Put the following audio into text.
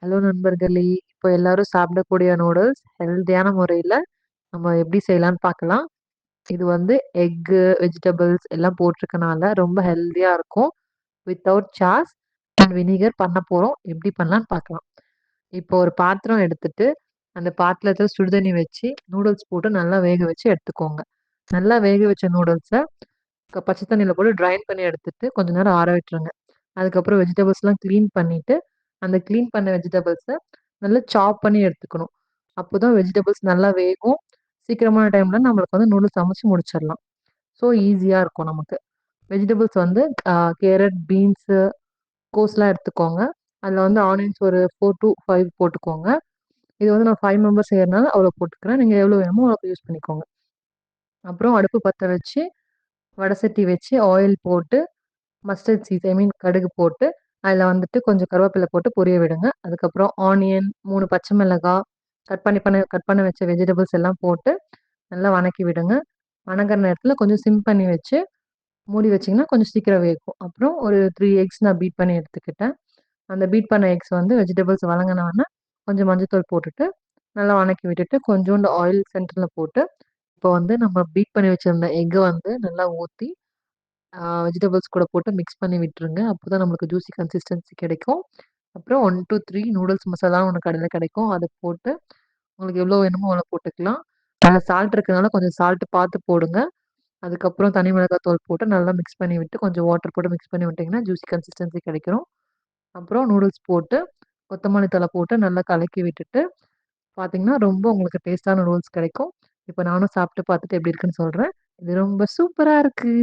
Hello நண்பர்களே! இப்போ எல்லாரும் சாப்பிடக்கூடிய நூடுல்ஸ் ஹெல்தியான முறையில நம்ம எப்படி செய்யலான்னு பார்க்கலாம். இது வந்து எக்கு, வெஜிடபிள்ஸ் எல்லாம் போட்டிருக்கனால ரொம்ப ஹெல்தியா இருக்கும். வித்தவுட் சாஸ் அண்ட் வினிகர் பண்ண போறோம். எப்படி பண்ணலான்னு பார்க்கலாம். இப்போ ஒரு பாத்திரம் எடுத்துட்டு, அந்த பாத்திரத்துல சுடுதண்ணி வச்சு, நூடுல்ஸ் போட்டு நல்லா வேக வச்சு எடுத்துக்கோங்க. நல்லா வேக வச்ச நூடுல்ஸ பச்சை தண்ணீல போட்டு ட்ரைன் பண்ணி எடுத்துட்டு, கொஞ்ச நேரம் ஆற விட்டுருங்க. அதுக்கப்புறம் வெஜிடபிள்ஸ்லாம் கிளீன் பண்ணிட்டு, அந்த கிளீன் பண்ண வெஜிடபிள்ஸ நல்லா சாப் பண்ணி எடுத்துக்கணும். அப்போதான் வெஜிடபிள்ஸ் நல்லா வேகும். சீக்கிரமான டைம்ல நம்மளுக்கு வந்து நூடுல்ஸ் சமைச்சு முடிச்சிடலாம். ஸோ ஈஸியா இருக்கும் நமக்கு. வெஜிடபிள்ஸ் வந்து கேரட், பீன்ஸு, கோஸ்லாம் எடுத்துக்கோங்க. அதில வந்து ஆனியன்ஸ் ஒரு 4 டூ 5 போட்டுக்கோங்க. இது வந்து நான் 5 மெம்பர்ஸ் செய்றனால அவ்வளோ போட்டுக்கிறேன். நீங்க எவ்வளோ வேணுமோ அவ்வளோ யூஸ் பண்ணிக்கோங்க. அப்புறம் அடுப்பு பத்த வச்சு, வடை சட்டி வச்சு ஆயில் போட்டு மஸ்டர்ட் சீட்ஸ் கடுகு போட்டு, அதில வந்துட்டு கொஞ்சம் கருவேப்பிலை போட்டு பொரிய விடுங்க. அதுக்கப்புறம் ஆனியன், 3 பச்சை மிளகாய், கட் பண்ண வச்ச வெஜிடபிள்ஸ் எல்லாம் போட்டு நல்லா வணக்கி விடுங்க. வணங்குற நேரத்தில கொஞ்சம் சிம் பண்ணி வச்சு, மூடி வச்சீங்கன்னா கொஞ்சம் சீக்கிரம் வேகும். அப்புறம் ஒரு 3 எக்ஸ் நான் பீட் பண்ணி எடுத்துக்கிட்டேன். அந்த பீட் பண்ண எக்ஸ் வந்து வெஜிடபிள்ஸ் வதங்குனோனே, கொஞ்சம் மஞ்சள்தூள் போட்டுட்டு, நல்லா வணக்கி விட்டுட்டு, கொஞ்சோண்டு ஆயில் சென்டர்ல போட்டு, இப்போ வந்து நம்ம பீட் பண்ணி வச்சிருந்த எக்க வந்து நல்லா ஊத்தி வெஜிடபிள்ஸ் கூட போட்டு மிக்ஸ் பண்ணி விட்டுருங்க. அப்பதான் நம்மளுக்கு ஜூஸி கன்சிஸ்டன்சி கிடைக்கும். அப்புறம் 1 டூ 3 நூடுல்ஸ் மசாலான்னு ஒண்ணு கடையில கிடைக்கும். அத போட்டு உங்களுக்கு எவ்வளோ வேணுமோ அவ்வளோ போட்டுக்கலாம். அதில சால்ட் இருக்கனால கொஞ்சம் சால்ட் பார்த்து போடுங்க. அதுக்கப்புறம் தனி மிளகாய் தூள் போட்டு நல்லா மிக்ஸ் பண்ணி விட்டு, கொஞ்சம் வாட்டர் போட்டு மிக்ஸ் பண்ணி விட்டீங்கன்னா, ஜூஸி கன்சிஸ்டன்சி கிடைக்கும். அப்புறம் நூடுல்ஸ் போட்டு, கொத்தமல்லி தழை போட்டு நல்லா கலக்கி விட்டுட்டு, பார்த்தீங்கன்னா, ரொம்ப உங்களுக்கு டேஸ்ட்டான நூடுல்ஸ் கிடைக்கும். இப்ப நானும் சாப்பிட்டு பார்த்துட்டு எப்படி இருக்குன்னு சொல்றேன். இது ரொம்ப சூப்பரா இருக்கு.